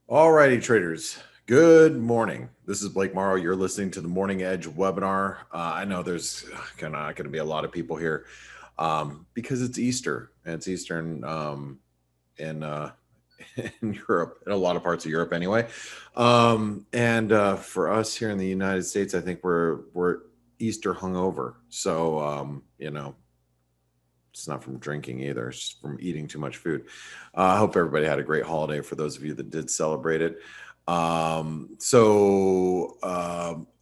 Alrighty, traders. Good morning. This is Blake Morrow. You're listening to the Morning Edge webinar. I know there's going to be a lot of people here because it's Easter, and it's Eastern in in Europe, in a lot of parts of Europe anyway. For us here in the United States, I think we're Easter hungover. So it's not from drinking either. It's just from eating too much food. I hope everybody had a great holiday for those of you that did celebrate it.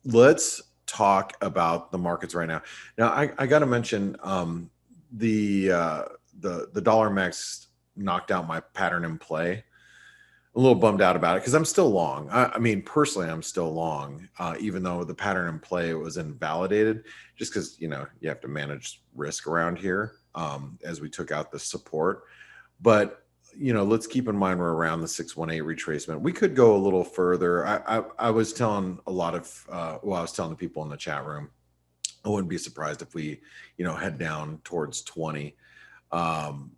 Let's talk about the markets right now. Now, I got to mention the dollar max knocked out my pattern in play. A little bummed out about it because I'm still long. I mean, personally, I'm still long, even though the pattern in play was invalidated, just because, you have to manage risk around here as we took out the support. But, let's keep in mind we're around the 618 retracement. We could go a little further. I was telling a lot of, I was telling the people in the chat room, I wouldn't be surprised if we, head down towards 20, in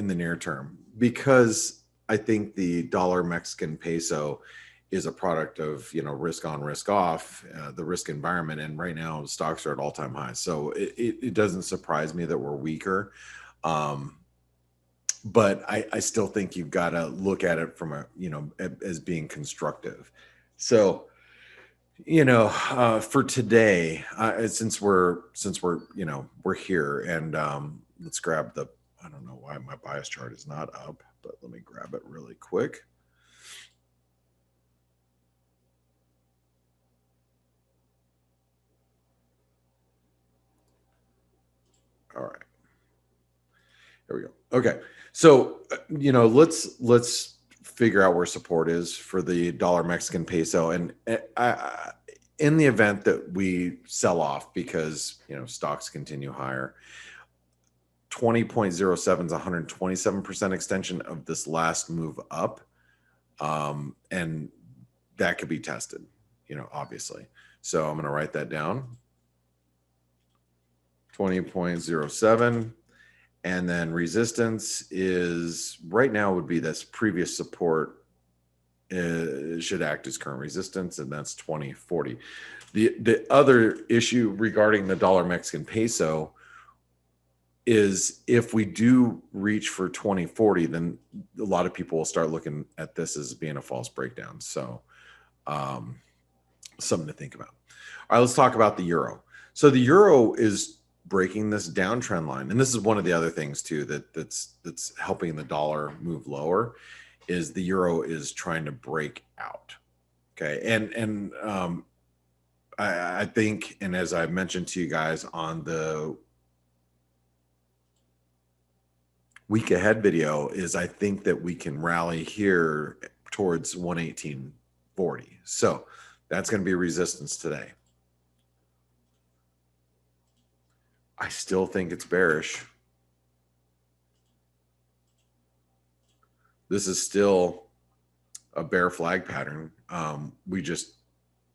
the near term, because I think the dollar Mexican peso is a product of, risk on, risk off, the risk environment. And right now stocks are at all-time highs. So it doesn't surprise me that we're weaker. But I still think you've got to look at it from as being constructive. So, for today, since we're here, and let's grab I don't know why my bias chart is not up, but let me grab it really quick. All right. There we go. Okay. So, let's figure out where support is for the dollar Mexican peso. And in the event that we sell off because, stocks continue higher, 20.07 is 127% extension of this last move up. And that could be tested, obviously. So I'm going to write that down. 20.07. And then resistance is right now would be this previous support. It should act as current resistance, and that's 2040. The other issue regarding the dollar Mexican peso is if we do reach for 2040, then a lot of people will start looking at this as being a false breakdown. So something to think about. All right, let's talk about the euro. So the euro is breaking this downtrend line, and this is one of the other things too that's helping the dollar move lower, is the euro is trying to break out. Okay, and I think, and as I mentioned to you guys on the week ahead video, is I think that we can rally here towards 118.40. So that's going to be resistance today. I still think it's bearish. This is still a bear flag pattern. We just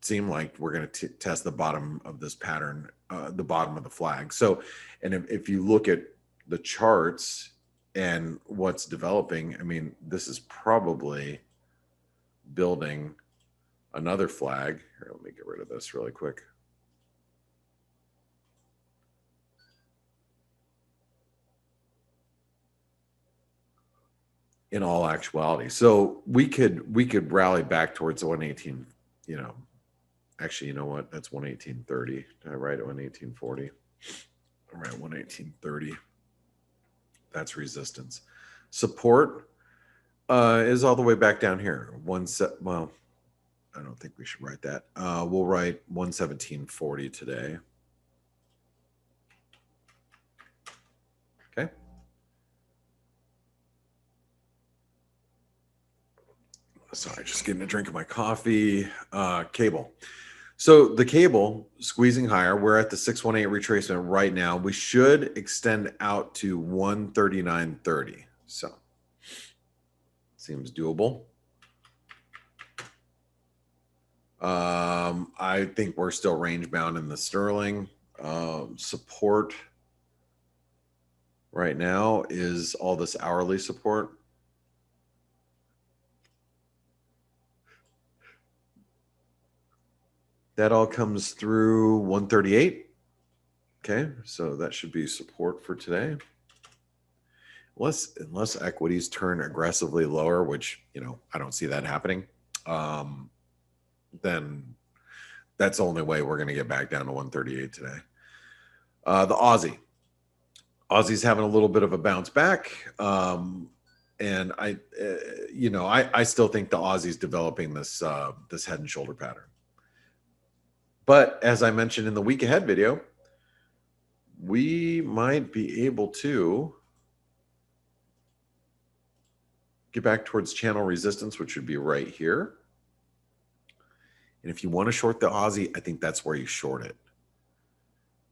seem like we're going to test the bottom of this pattern, the bottom of the flag. So, and if you look at the charts and what's developing, I mean, this is probably building another flag. Here, let me get rid of this really quick. In all actuality, so we could rally back towards 118. Actually, you know what? That's 118.30. Did I write 118.40? All right, 118.30. That's resistance. Support is all the way back down here. Well, I don't think we should write that. We'll write 117.40 today. Okay. Sorry, just getting a drink of my coffee. Cable. So the cable squeezing higher. We're at the 618 retracement right now. We should extend out to 139.30. So seems doable. I think we're still range bound in the sterling. Support right now is all this hourly support. That all comes through 138. Okay, so that should be support for today. Unless equities turn aggressively lower, which, I don't see that happening, then that's the only way we're going to get back down to 138 today. The Aussie's having a little bit of a bounce back. And I still think the Aussie's developing this head and shoulder pattern. But as I mentioned in the week ahead video, we might be able to get back towards channel resistance, which would be right here. And if you want to short the Aussie, I think that's where you short it.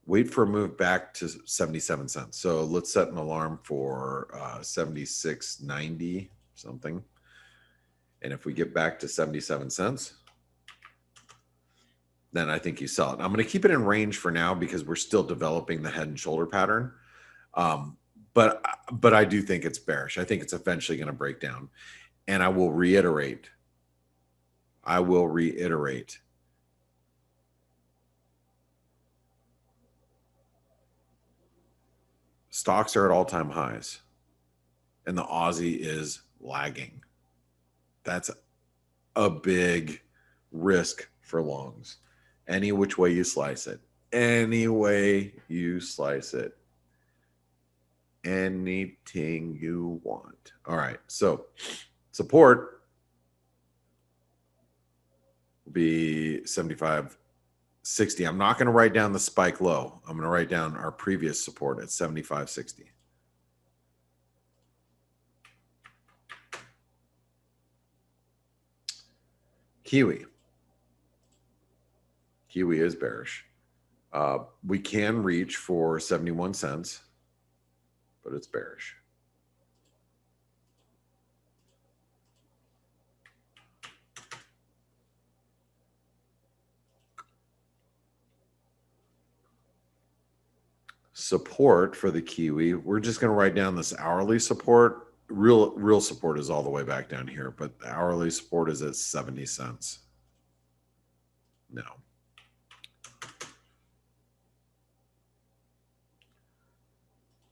Wait for a move back to 77 cents. So let's set an alarm for 76.90 something. And if we get back to 77 cents, then I think you sell it. I'm going to keep it in range for now because we're still developing the head and shoulder pattern. But I do think it's bearish. I think it's eventually going to break down. And I will reiterate, stocks are at all-time highs and the Aussie is lagging. That's a big risk for longs. Any which way you slice it. Any way you slice it. Anything you want. All right, so support will be 75.60. I'm not going to write down the spike low. I'm going to write down our previous support at 75.60. Kiwi is bearish. We can reach for 71 cents, but it's bearish. Support for the Kiwi, we're just going to write down this hourly support. Real support is all the way back down here, but the hourly support is at 70 cents. No.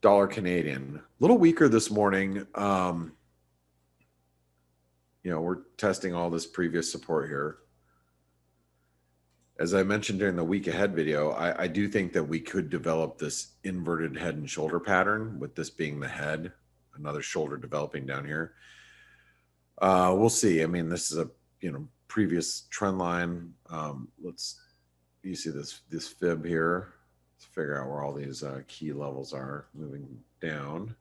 Dollar Canadian, a little weaker this morning. We're testing all this previous support here. As I mentioned during the week ahead video, I do think that we could develop this inverted head and shoulder pattern, with this being the head, another shoulder developing down here. We'll see. I mean, this is a previous trend line. You see this fib here. Let's figure out where all these key levels are moving down.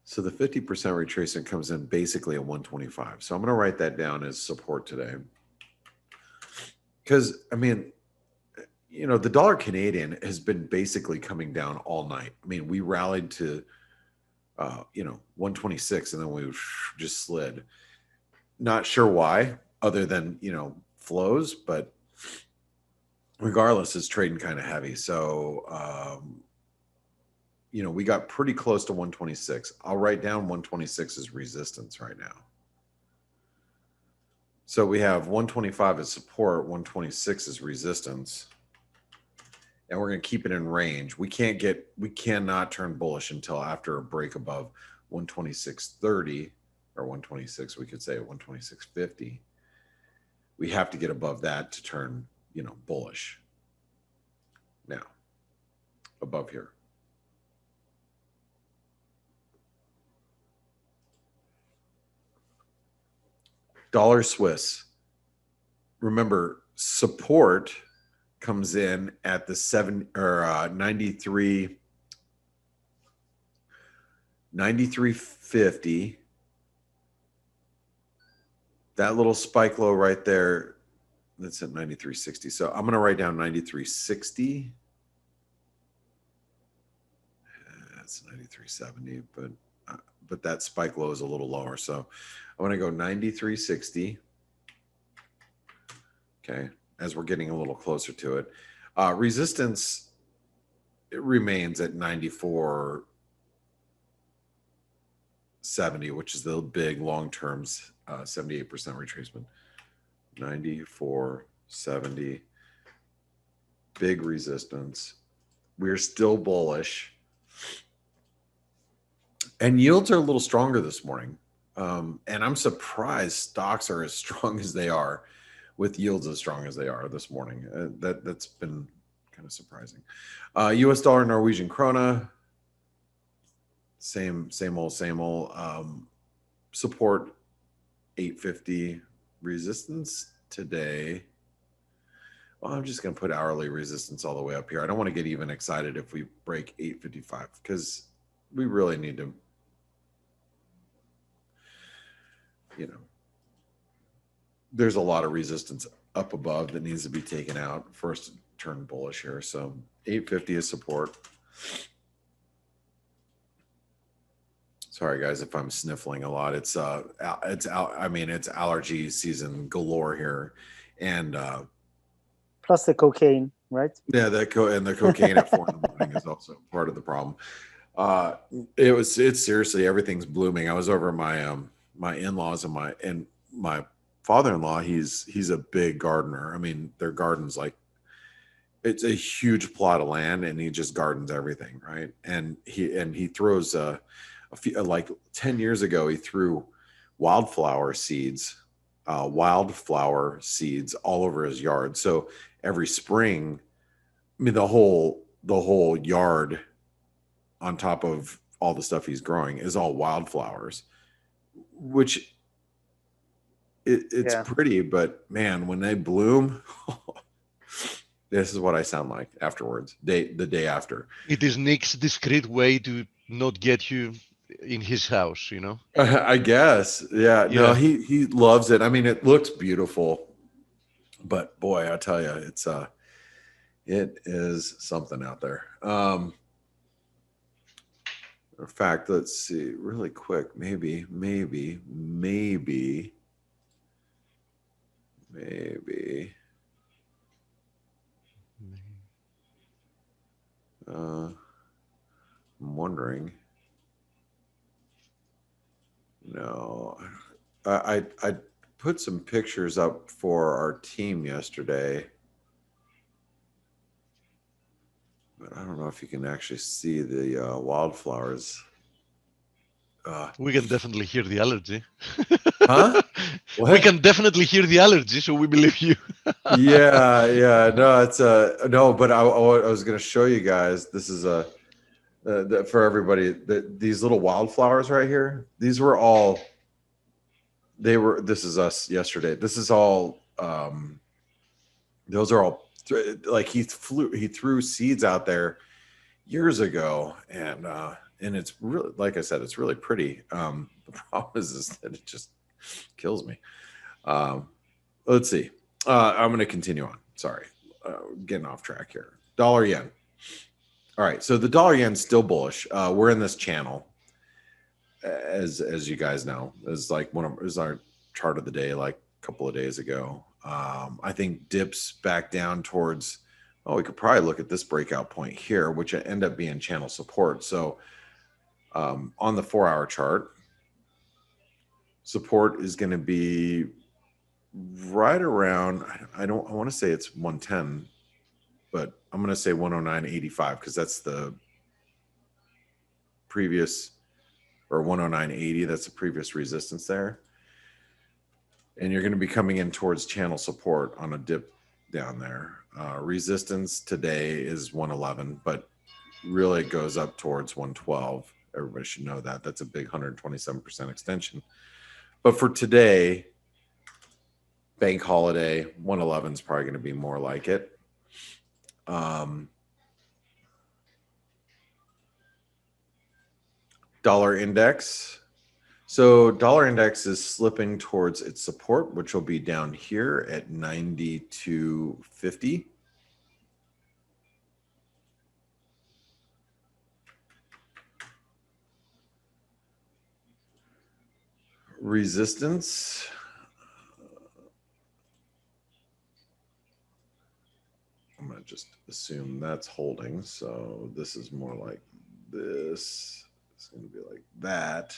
So the 50% retracement comes in basically at 125. So I'm going to write that down as support today. Because, I mean, the dollar Canadian has been basically coming down all night. I mean, we rallied to, 126 and then we just slid. Not sure why, other than, flows, but regardless, it's trading kind of heavy. So, we got pretty close to 126. I'll write down 126 as resistance right now. So we have 125 as support, 126 as resistance. And we're going to keep it in range. We cannot turn bullish until after a break above 126.30 or 126, we could say 126.50. We have to get above that to turn, bullish. Now, above here. Dollar Swiss. Remember, support comes in at the 93.50. That little spike low right there, that's at 93.60. So I'm going to write down 93.60. That's 93.70, but that spike low is a little lower. So I want to go 93.60. Okay, as we're getting a little closer to it. Resistance, it remains at 94.60. 70, which is the big long-term 78% retracement. 94.70, big resistance. We're still bullish. And yields are a little stronger this morning. And I'm surprised stocks are as strong as they are with yields as strong as they are this morning. That's been kind of surprising. US dollar, Norwegian krona, same old. Support 850, resistance today. Well, I'm just going to put hourly resistance all the way up here. I don't want to get even excited if we break 855 because we really need to, there's a lot of resistance up above that needs to be taken out for us to turn bullish here. So 850 is support. Sorry guys if I'm sniffling a lot. It's allergy season galore here, and plus the cocaine, right? Yeah, the cocaine at 4 in the morning is also part of the problem. It's seriously, everything's blooming. I was over at my in-laws and my father-in-law. He's a big gardener. I mean, their garden's like, it's a huge plot of land, and he just gardens everything, right? And he throws like 10 years ago, he threw wildflower seeds all over his yard. So every spring, I mean, the whole yard on top of all the stuff he's growing is all wildflowers, which it's pretty, but man, when they bloom, this is what I sound like afterwards, the day after. It is Nick's discreet way to not get you in his house, I guess. Yeah. No, he loves it. I mean, it looks beautiful, but boy, I tell you, it is something out there. In fact, let's see really quick. Maybe. I'm wondering. No, I put some pictures up for our team yesterday, but I don't know if you can actually see the wildflowers. We can definitely hear the allergy. Huh? What? We can definitely hear the allergy, so we believe you. Yeah. No, it's no, but I was going to show you guys. This is for everybody. These little wildflowers right here. These were all. This is us yesterday. This is all. Those are all like he threw seeds out there years ago, and it's really, like I said, it's really pretty. The problem is that it just kills me. Let's see. I'm going to continue on. Sorry, getting off track here. Dollar yen. All right, so the dollar yen's still bullish. We're in this channel, as you guys know, is our chart of the day, like a couple of days ago. I think dips back down towards. Oh, we could probably look at this breakout point here, which end up being channel support. So on the 4-hour chart, support is going to be right around, I want to say it's 110, but I'm going to say 109.85 because that's the previous, or 109.80, that's the previous resistance there. And you're going to be coming in towards channel support on a dip down there. Resistance today is 111, but really it goes up towards 112. Everybody should know that. That's a big 127% extension. But for today, bank holiday, 111 is probably going to be more like it. Dollar index. So dollar index is slipping towards its support, which will be down here at 92.50. Resistance. I'm going to just assume that's holding. So this is more like this. It's going to be like that.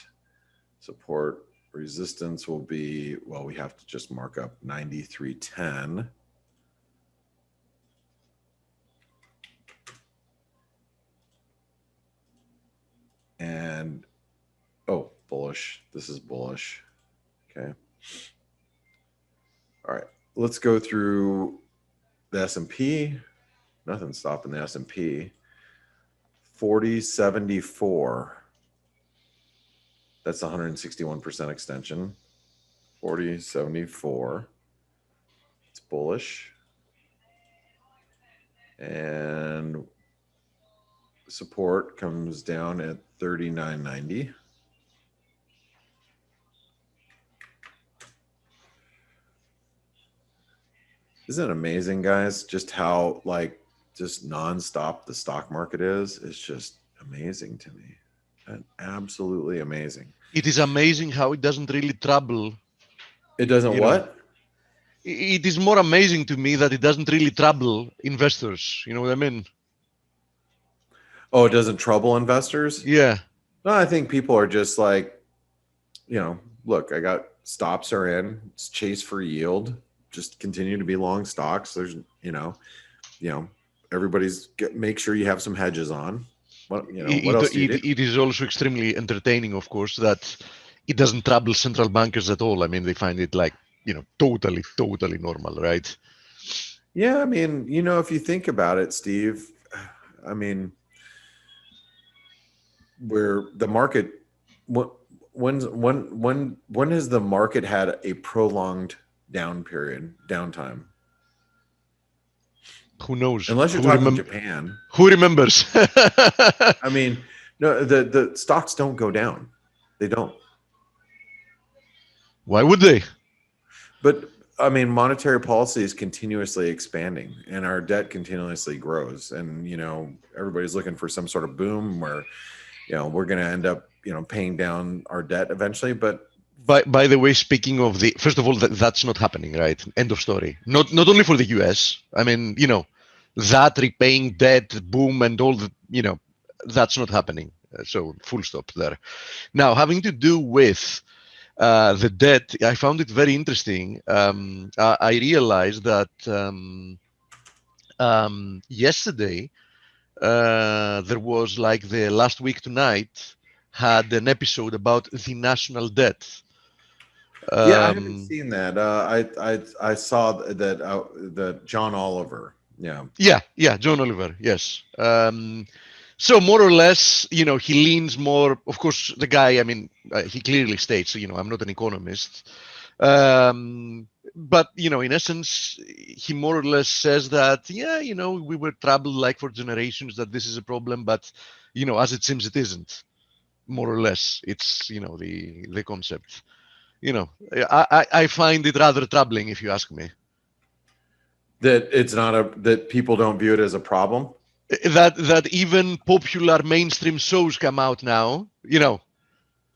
Support resistance will be, well, we have to just mark up 93.10. And, oh, bullish. This is bullish. Okay. All right. Let's go through the S&P. Nothing's stopping the S&P. 4074. That's 161% extension. 4074. It's bullish. And support comes down at 39.90. Isn't it amazing, guys, just how like just nonstop the stock market is? It's just amazing to me. And absolutely amazing. It is amazing how it doesn't really trouble. It doesn't what? It is more amazing to me that it doesn't really trouble investors. You know what I mean? Oh, it doesn't trouble investors? Yeah. No, I think people are just like, look, I got stops are in, it's chase for yield, just continue to be long stocks. There's, everybody's make sure you have some hedges on. What else do you do? It is also extremely entertaining, of course, that it doesn't trouble central bankers at all. I mean, they find it like, totally normal, right? Yeah, I mean, if you think about it, Steve, I mean, where the market, when has the market had a prolonged downtime? Who knows? Unless you're talking Japan. Who remembers? I mean, no, the stocks don't go down. They don't. Why would they? But I mean, monetary policy is continuously expanding and our debt continuously grows. And, everybody's looking for some sort of boom where, we're going to end up, paying down our debt eventually. But by the way, speaking of first of all, that's not happening, right? End of story. Not only for the US. I mean, that repaying debt boom and all the, that's not happening. So full stop there. Now, having to do with the debt, I found it very interesting. I realized that yesterday there was like the last week tonight had an episode about the national debt. Yeah, I haven't seen that. I saw that John Oliver. Yeah, John Oliver. Yes. So more or less, he leans more. Of course, the guy. I mean, he clearly states, I'm not an economist, but in essence, he more or less says that, we were troubled like for generations that this is a problem, but as it seems, it isn't. More or less, it's the concept. I find it rather troubling, if you ask me. That it's not that people don't view it as a problem. That even popular mainstream shows come out now,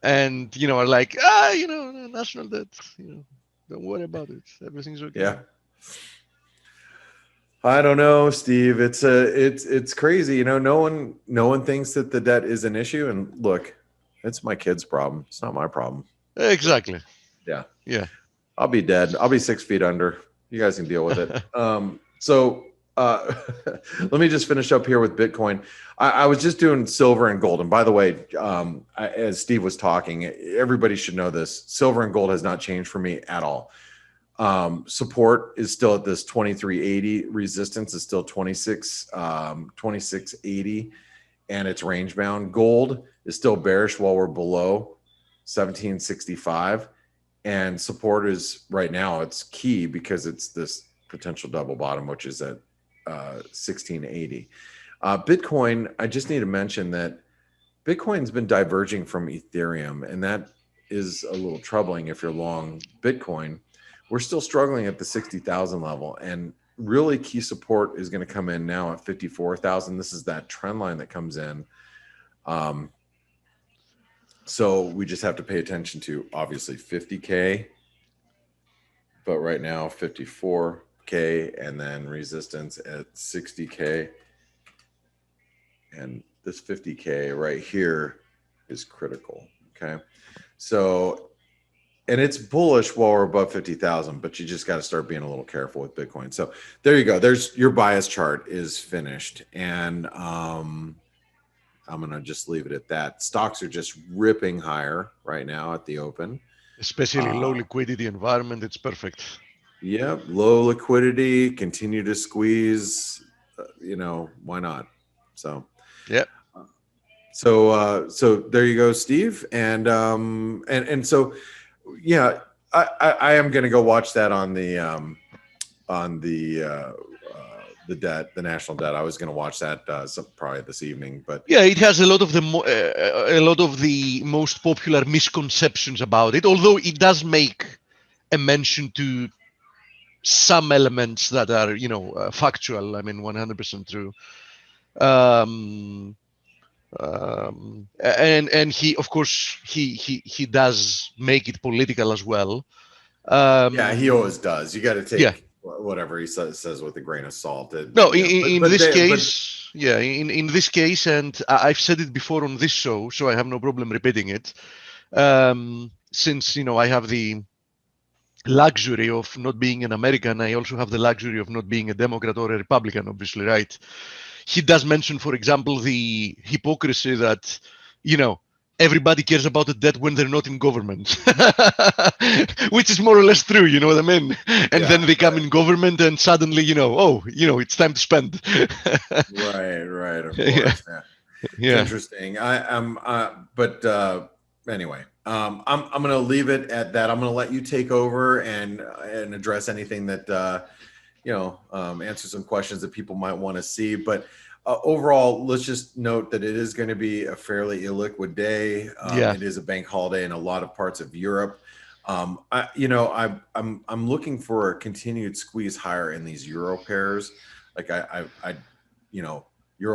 and are like, national debt, don't worry about it, everything's okay. Yeah. I don't know, Steve. It's crazy. No one thinks that the debt is an issue. And look, it's my kid's problem. It's not my problem. Exactly. Yeah. I'll be dead. I'll be 6 feet under. You guys can deal with it. So let me just finish up here with Bitcoin. I was just doing silver and gold. And by the way, as Steve was talking, everybody should know this. Silver and gold has not changed for me at all. Support is still at this 2380. Resistance is still 2680, and it's range bound. Gold is still bearish while we're below 1765, and support is right now, it's key because it's this potential double bottom, which is at 1680. Bitcoin, I just need to mention that Bitcoin's been diverging from Ethereum, and that is a little troubling if you're long Bitcoin. We're still struggling at the 60,000 level, and really key support is going to come in now at 54,000. This is that trend line that comes in. So we just have to pay attention to obviously 50K, but right now 54K, and then resistance at 60K. And this 50K right here is critical. Okay. So, and it's bullish while we're above 50,000, but you just got to start being a little careful with Bitcoin. So there you go. There's your bias chart is finished. And I'm going to just leave it at that. Stocks are just ripping higher right now at the open. Especially low liquidity environment, it's perfect. Yep, low liquidity, continue to squeeze, why not? So, yeah. So there you go, Steve. And so, yeah, I am going to go watch that on the debt, the national debt. I was going to watch that probably this evening, but yeah, it has a lot of the most popular misconceptions about it. Although it does make a mention to some elements that are, factual. I mean, 100% true. And he, of course, he does make it political as well. Yeah, he always does. You got to take whatever he says with a grain of salt. No, in this case, in this case, and I've said it before on this show, so I have no problem repeating it. Since I have the luxury of not being an American, I also have the luxury of not being a Democrat or a Republican, obviously, right? He does mention, for example, the hypocrisy that, everybody cares about the debt when they're not in government, which is more or less true, you know what I mean? And then they come in government and suddenly, it's time to spend. Right, of course. Yeah. Interesting. Anyway, I'm going to leave it at that. I'm going to let you take over and address anything that answer some questions that people might want to see. But overall, let's just note that it is going to be a fairly illiquid day. It is a bank holiday in a lot of parts of Europe. I'm looking for a continued squeeze higher in these euro pairs. Like Euro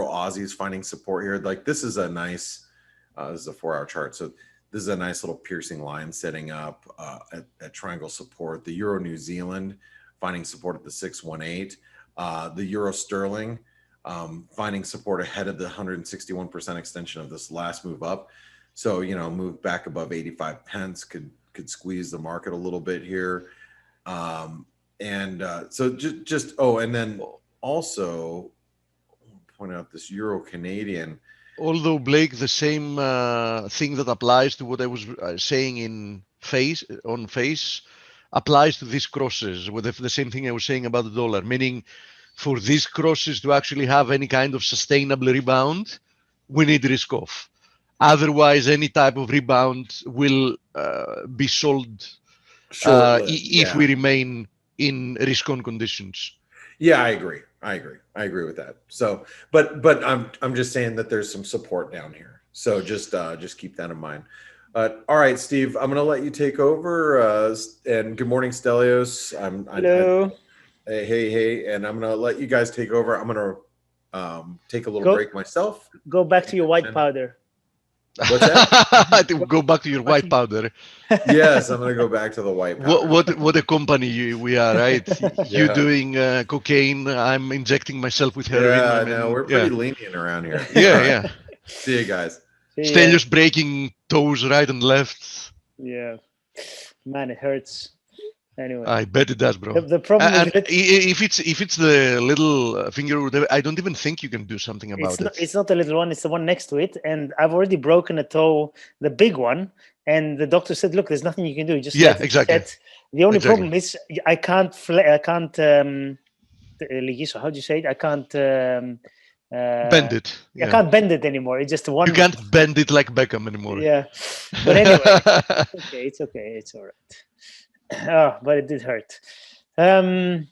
Aussie is finding support here. Like this is a nice, this is a 4-hour chart. So this is a nice little piercing line setting up at triangle support. The Euro New Zealand finding support at the 618. The Euro Sterling finding support ahead of the 161% extension of this last move up. So, move back above 85 pence could squeeze the market a little bit here. So and then also point out this Euro Canadian. Although, Blake, the same thing that applies to what I was saying on face applies to these crosses, with the same thing I was saying about the dollar, meaning for these crosses to actually have any kind of sustainable rebound, we need risk off. Otherwise, any type of rebound will be sold if we remain in risk-on conditions. Yeah, I agree with that. So, but I'm just saying that there's some support down here. So just keep that in mind. All right, Steve, I'm going to let you take over. And good morning, Stelios. Hello. Hey, and I'm going to let you guys take over. I'm going to take a little break myself. Go back to your white powder. What's that? Go back to your white powder. Yes, I'm going to go back to the white powder. What a company we are, right? You doing cocaine, I'm injecting myself with heroin. Yeah, I know. We're pretty lenient around here. Yeah. See you guys. Stelios breaking toes right and left. Yeah. Man, it hurts. Anyway, I bet it does, bro. The problem with it, if it's the little finger, I don't even think you can do something about it. It's not the little one; it's the one next to it. And I've already broken a toe, the big one. And the doctor said, "Look, there's nothing you can do. Just exactly. The only problem is I can't. How do you say it? I can't bend it. I can't bend it anymore. It's just one. You can't bend it like Beckham anymore. Yeah, but anyway, it's okay. It's all right. Oh, but it did hurt. So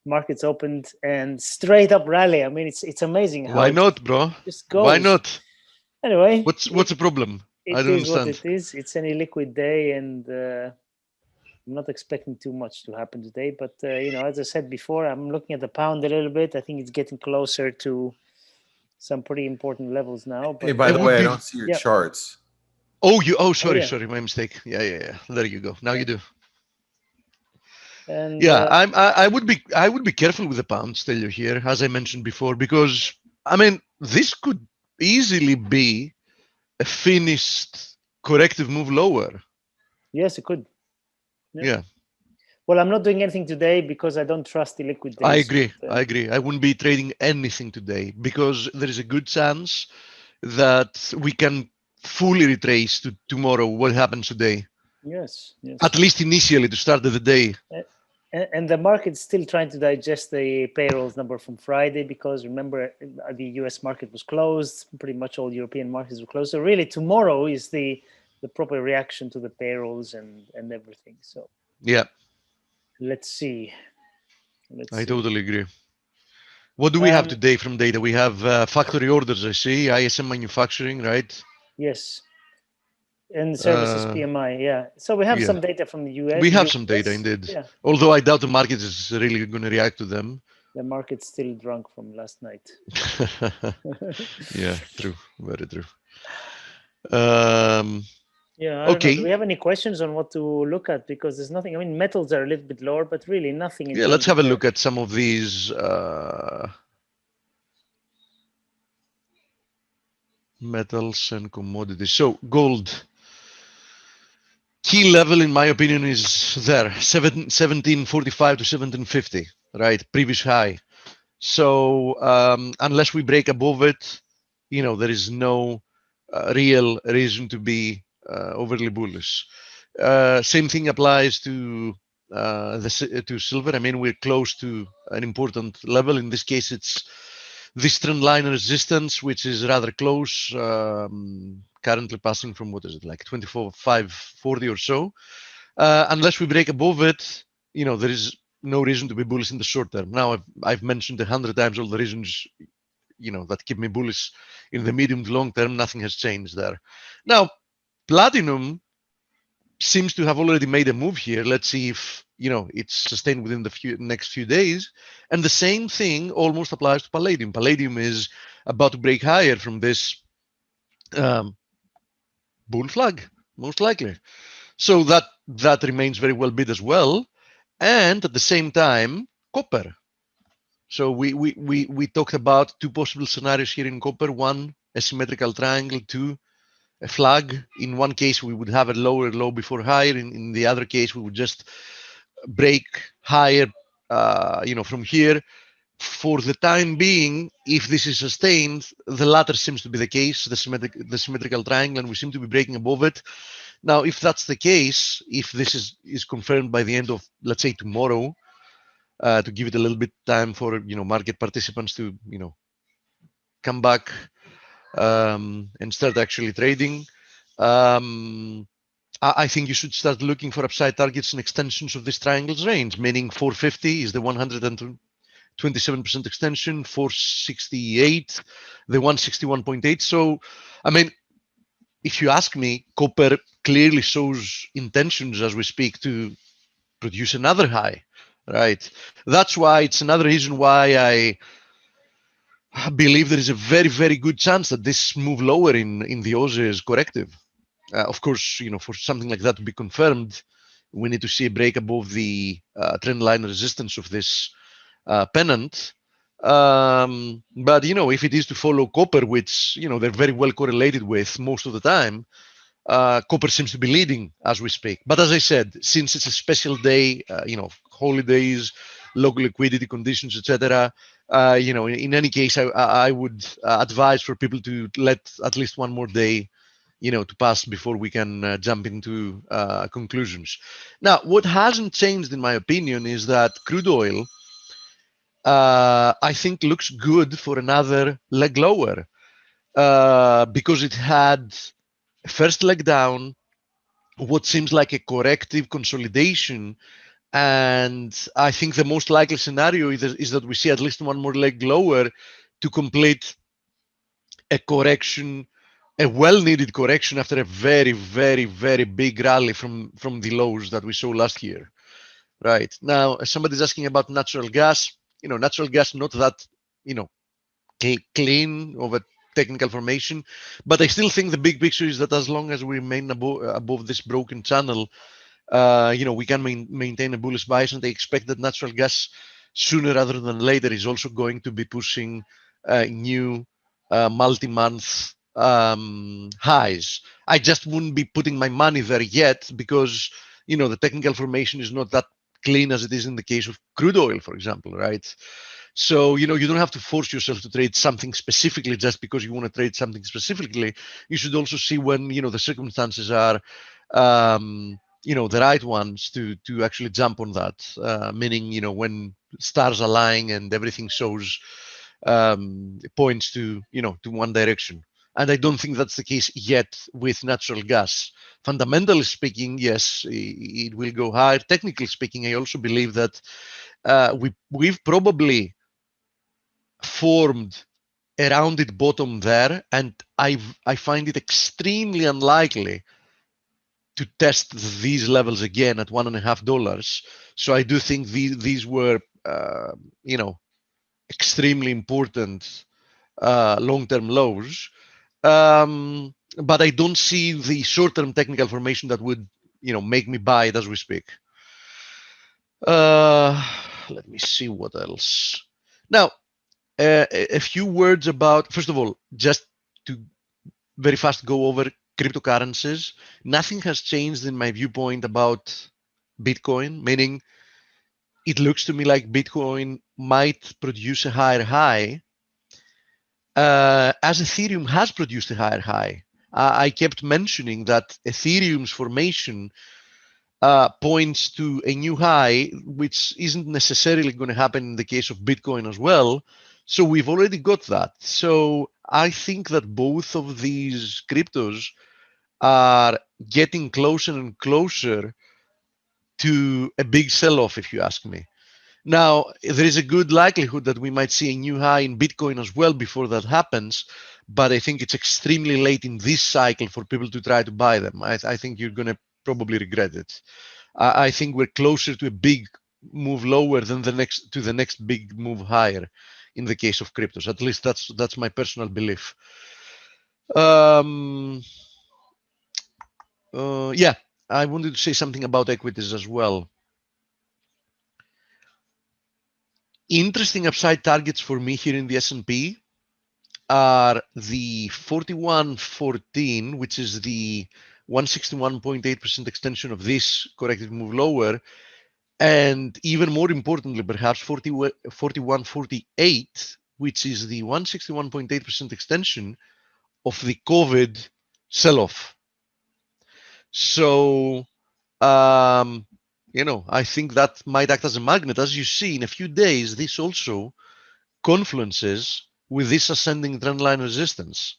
markets opened and straight up rally. I mean, it's amazing how. Why not, bro? Just goes. Why not? Anyway, what's the problem? I don't understand. What it is. It's an illiquid day, and I'm not expecting too much to happen today. But as I said before, I'm looking at the pound a little bit. I think it's getting closer to some pretty important levels now. But, hey, by the way, I don't see your charts. Sorry, my mistake. Yeah. There you go. Now you do. And I would be careful with the pound still here, as I mentioned before, because I mean this could easily be a finished corrective move lower. Yes, it could. Yeah. Well, I'm not doing anything today because I don't trust the liquid days. I agree. I agree. I wouldn't be trading anything today because there is a good chance that we can fully retrace to tomorrow what happens today. Yes, yes. At least initially to start of the day. And the market's still trying to digest the payrolls number from Friday because remember the US market was closed. Pretty much all European markets were closed. So really tomorrow is the proper reaction to the payrolls and everything. So yeah, let's see. I totally agree. What do we have today from data? We have factory orders, I see, ISM manufacturing, right? Yes. And services PMI, yeah. So we have some data from the US. We have some data indeed. Yeah. Although I doubt the market is really going to react to them. The market's still drunk from last night. Yeah, true. Very true. Yeah, I okay. don't know. Do we have any questions on what to look at? Because there's nothing. I mean, metals are a little bit lower, but really nothing. Yeah, let's have a look at some of these metals and commodities. So gold. Key level, in my opinion, is there, 1745 to 1750, right? Previous high. So unless we break above it, there is no real reason to be overly bullish. Same thing applies to silver. I mean, we're close to an important level. In this case, it's this trend line resistance, which is rather close, currently passing from, what is it, like 24,540 or so. Unless we break above it, there is no reason to be bullish in the short term. Now, I've mentioned 100 times all the reasons, that keep me bullish in the medium to long term. Nothing has changed there. Now, platinum seems to have already made a move here. Let's see if it's sustained within the next few days. And the same thing almost applies to palladium. Palladium is about to break higher from this bull flag, most likely. So that remains very well bid as well. And at the same time, copper. So we talked about two possible scenarios here in copper. One, a symmetrical triangle. Two, a flag. In one case, we would have a lower low before higher. In the other case, we would just break higher, from here. For the time being, if this is sustained, the latter seems to be the case, the symmetrical triangle, and we seem to be breaking above it. Now, if that's the case, if this is confirmed by the end of, let's say, tomorrow, to give it a little bit time for market participants to come back and start actually trading, I think you should start looking for upside targets and extensions of this triangle's range, meaning 450 is the 127% extension, 468, the 161.8. So, I mean, if you ask me, copper clearly shows intentions as we speak to produce another high, right? That's why it's another reason why I believe there is a very, very good chance that this move lower in the Aussie is corrective. Of course, for something like that to be confirmed, we need to see a break above the trend line resistance of this pennant. But if it is to follow copper, which they're very well correlated with most of the time, copper seems to be leading as we speak. But as I said, since it's a special day, holidays, local liquidity conditions, etc. In any case, I would advise for people to let at least one more day, to pass before we can jump into conclusions. Now, what hasn't changed, in my opinion, is that crude oil, I think, looks good for another leg lower because it had a first leg down, what seems like a corrective consolidation. And I think the most likely scenario is that we see at least one more leg lower to complete a correction, a well-needed correction after a very, very, very big rally from the lows that we saw last year. Right now, somebody's asking about natural gas. Natural gas, not that clean of a technical formation, but I still think the big picture is that as long as we remain above this broken channel, we can maintain a bullish bias, and I expect that natural gas sooner rather than later is also going to be pushing new multi-month highs. I just wouldn't be putting my money there yet because, you know, the technical formation is not that clean as it is in the case of crude oil, for example, right? So, you know, you don't have to force yourself to trade something specifically just because you want to trade something specifically. You should also see when, you know, the circumstances are, you know, the right ones to actually jump on that. Meaning, you know, when stars align and everything shows points to, you know, to one direction. And I don't think that's the case yet with natural gas. Fundamentally speaking, yes, it will go higher. Technically speaking, I also believe that we've probably formed a rounded bottom there, and I find it extremely unlikely to test these levels again at $1.50. So I do think these were, you know, extremely important long-term lows. But I don't see the short-term technical formation that would, you know, make me buy it as we speak. Let me see what else. Now, a few words about, first of all, just to very fast go over cryptocurrencies. Nothing has changed in my viewpoint about Bitcoin, meaning it looks to me like Bitcoin might produce a higher high as Ethereum has produced a higher high. I kept mentioning that Ethereum's formation points to a new high, which isn't necessarily going to happen in the case of Bitcoin as well. So we've already got that. So I think that both of these cryptos are getting closer and closer to a big sell-off, if you ask me. Now, there is a good likelihood that we might see a new high in Bitcoin as well before that happens, but I think it's extremely late in this cycle for people to try to buy them. I think you're going to probably regret it. I think we're closer to a big move lower than the next big move higher in the case of cryptos. At least that's my personal belief. Yeah, I wanted to say something about equities as well. Interesting upside targets for me here in the S&P are the 4114, which is the 161.8% extension of this corrective move lower, and even more importantly, perhaps 4148, which is the 161.8% extension of the COVID sell-off. So, you know, I think that might act as a magnet. As you see, in a few days, this also confluences with this ascending trendline resistance.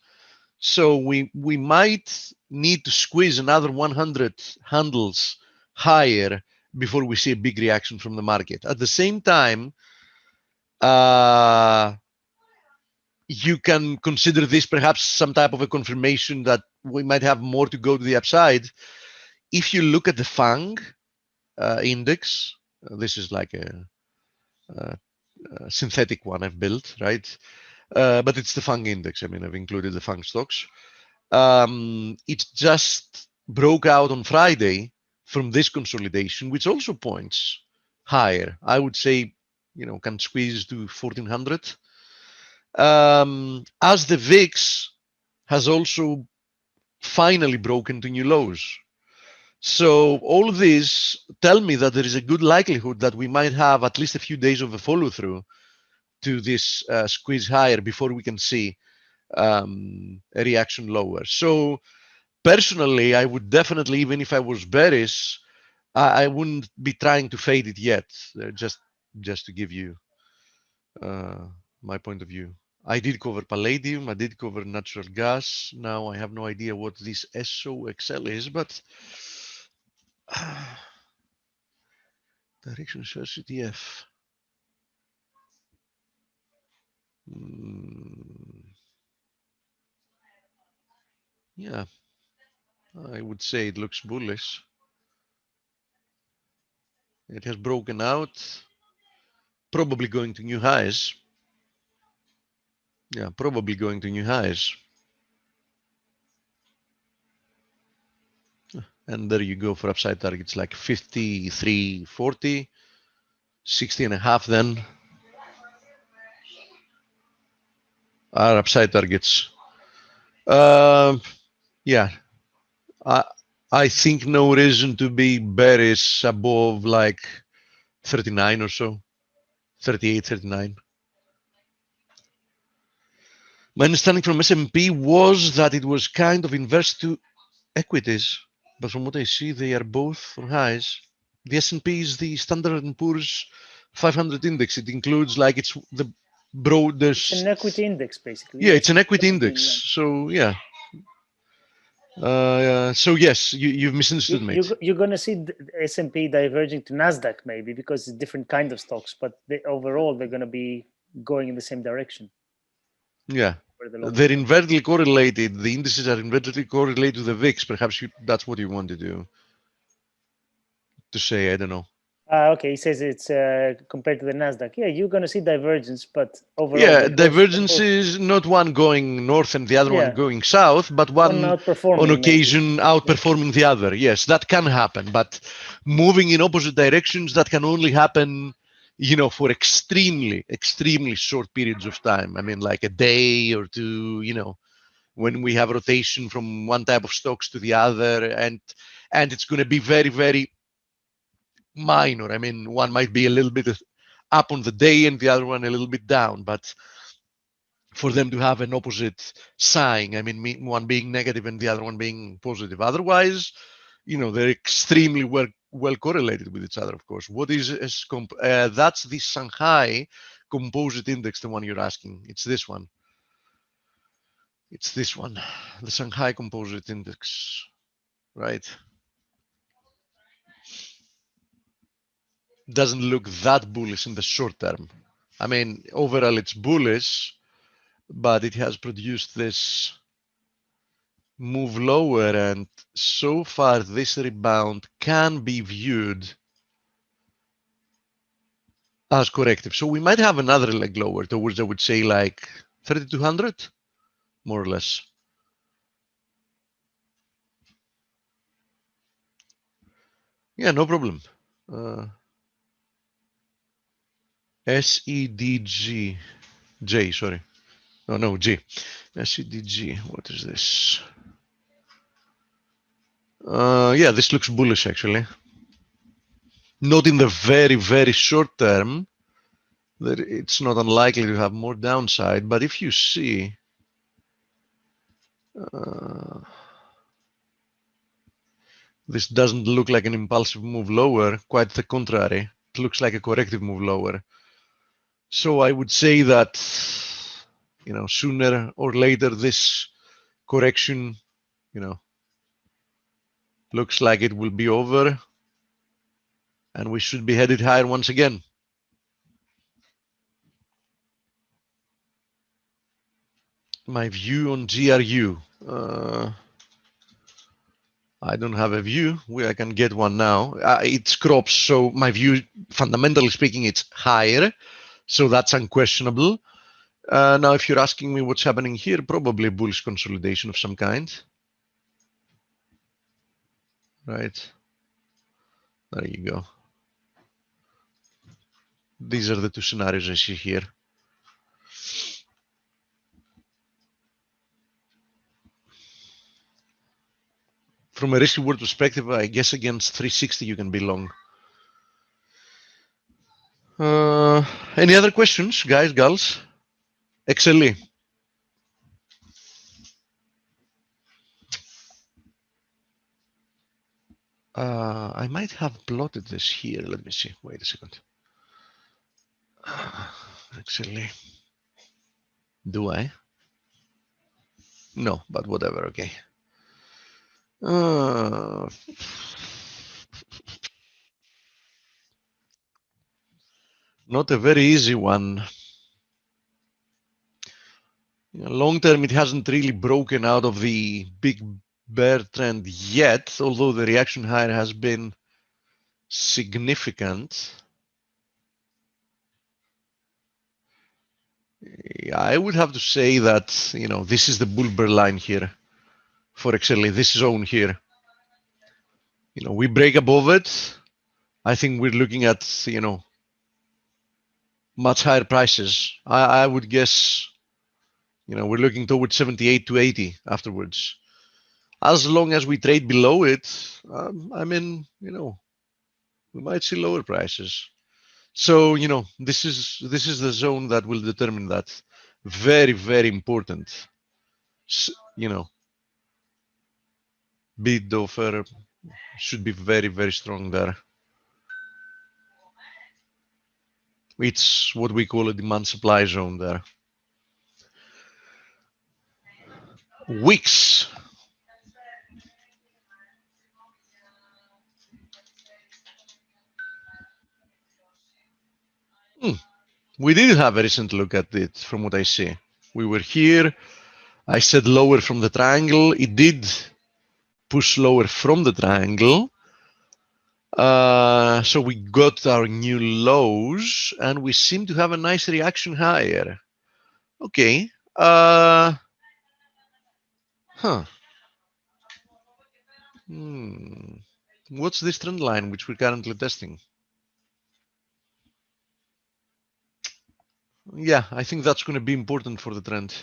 So we might need to squeeze another 100 handles higher before we see a big reaction from the market. At the same time, you can consider this perhaps some type of a confirmation that we might have more to go to the upside. If you look at the FANG index, this is like a synthetic one I've built, right? But it's the FANG index. I mean, I've included the FANG stocks. It just broke out on Friday from this consolidation, which also points higher. I would say, you know, can squeeze to 1400. As the VIX has also finally broken to new lows. So all of these tell me that there is a good likelihood that we might have at least a few days of a follow through to this squeeze higher before we can see a reaction lower. So personally, I would definitely, even if I was bearish, I wouldn't be trying to fade it yet. Just to give you my point of view. I did cover palladium. I did cover natural gas. Now I have no idea what this SOXL is, but direction search ETF. Yeah, I would say it looks bullish. It has broken out, probably going to new highs. Yeah, probably going to new highs. And there you go for upside targets like 53.40, 60.5 then are upside targets. Yeah, I think no reason to be bearish above like 39 or so, 38, 39. My understanding from S&P was that it was kind of inverse to equities, but from what I see, they are both on highs. The S&P is the Standard & Poor's 500 index. It includes like it's the broadest. It's an equity index, basically. Yeah, it's an equity 17, index. yeah. So yeah. So yes, you've misunderstood me. You're going to see the S&P diverging to Nasdaq maybe because it's different kind of stocks, but overall they're going to be going in the same direction. Yeah, The they're inversely correlated. The indices are inversely correlated to the VIX. Perhaps that's what you wanted to say. I don't know. Okay, he says it's compared to the Nasdaq. Yeah, you're going to see divergence, but overall, yeah, divergence is not one going north and the other one going south, but one on occasion outperforming the other. Yes, that can happen, but moving in opposite directions, that can only happen, for extremely, extremely short periods of time. I mean, like a day or two, when we have rotation from one type of stocks to the other, and it's going to be very, very minor. I mean, one might be a little bit up on the day and the other one a little bit down, but for them to have an opposite sign, I mean, one being negative and the other one being positive. Otherwise, they're extremely well correlated with each other, of course. What is that's the Shanghai Composite Index, the one you're asking. It's this one. It's this one, the Shanghai Composite Index, right? Doesn't look that bullish in the short term. I mean, overall it's bullish, but it has produced this move lower, and so far this rebound can be viewed as corrective. So we might have another leg lower towards, I would say, like 3,200, more or less. Yeah, no problem. SEDG, J, sorry. Oh, no, G. SEDG, what is this? Yeah, this looks bullish, actually. Not in the very, very short term. That it's not unlikely to have more downside, but if you see, this doesn't look like an impulsive move lower, quite the contrary. It looks like a corrective move lower. So I would say that, sooner or later this correction, looks like it will be over and we should be headed higher once again. My view on GRU. I don't have a view. I can get one now. It's crops, so my view, fundamentally speaking, it's higher. So that's unquestionable. Now, if you're asking me what's happening here, probably bullish consolidation of some kind. Right. There you go. These are the two scenarios I see here. From a risk reward perspective, I guess against 360 you can be long. Any other questions, guys, girls? XLE. I might have plotted this here. Let me see. Wait a second. XLE. Do I? No, but whatever. Okay. Not a very easy one. Long term, it hasn't really broken out of the big bear trend yet, although the reaction higher has been significant. I would have to say that, this is the bull bear line here for XLE, this zone here. We break above it. I think we're looking at, much higher prices. I would guess You know, we're looking towards 78 to 80 afterwards. As long as we trade below it, I mean, you know, we might see lower prices. So, you know, this is the zone that will determine that. Very, very important. You know, bid offer should be very, very strong there. It's what we call a demand supply zone there. Weeks. We did have a recent look at it from what I see. We were here. I said lower from the triangle. It did push lower from the triangle. So we got our new lows and we seem to have a nice reaction higher. Okay. Huh. What's this trend line which we're currently testing? Yeah, I think that's going to be important for the trend.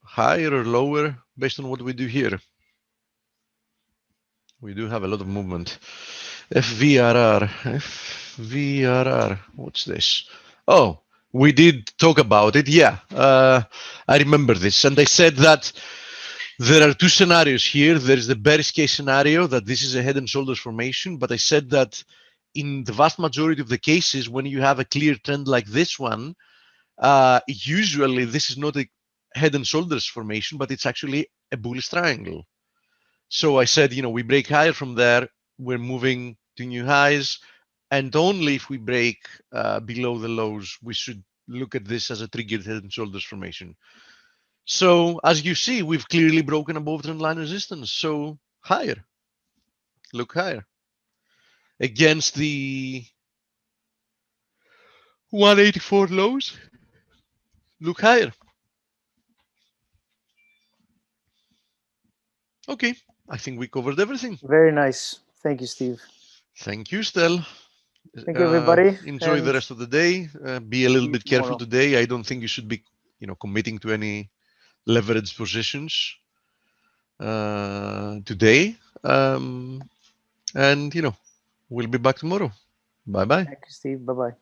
Higher or lower based on what we do here. We do have a lot of movement. FVRR, what's this? Oh, we did talk about it. Yeah, I remember this. And I said that there are two scenarios here. There is the bearish case scenario that this is a head and shoulders formation. But I said that in the vast majority of the cases, when you have a clear trend like this one, usually this is not a head and shoulders formation, but it's actually a bullish triangle. So I said, you know, we break higher from there, we're moving to new highs, and only if we break below the lows, we should look at this as a triggered head and shoulders formation. So as you see, we've clearly broken above trend line resistance. So higher, look higher against the 184 lows, look higher. Okay, I think we covered everything. Very nice. Thank you, Steve. Thank you, Stel. Thank you, everybody. Enjoy the rest of the day. Be a little bit careful tomorrow. today. I don't think you should be, you know, committing to any leveraged positions today. And you know, we'll be back tomorrow. Bye bye. Thank you, Steve. Bye bye.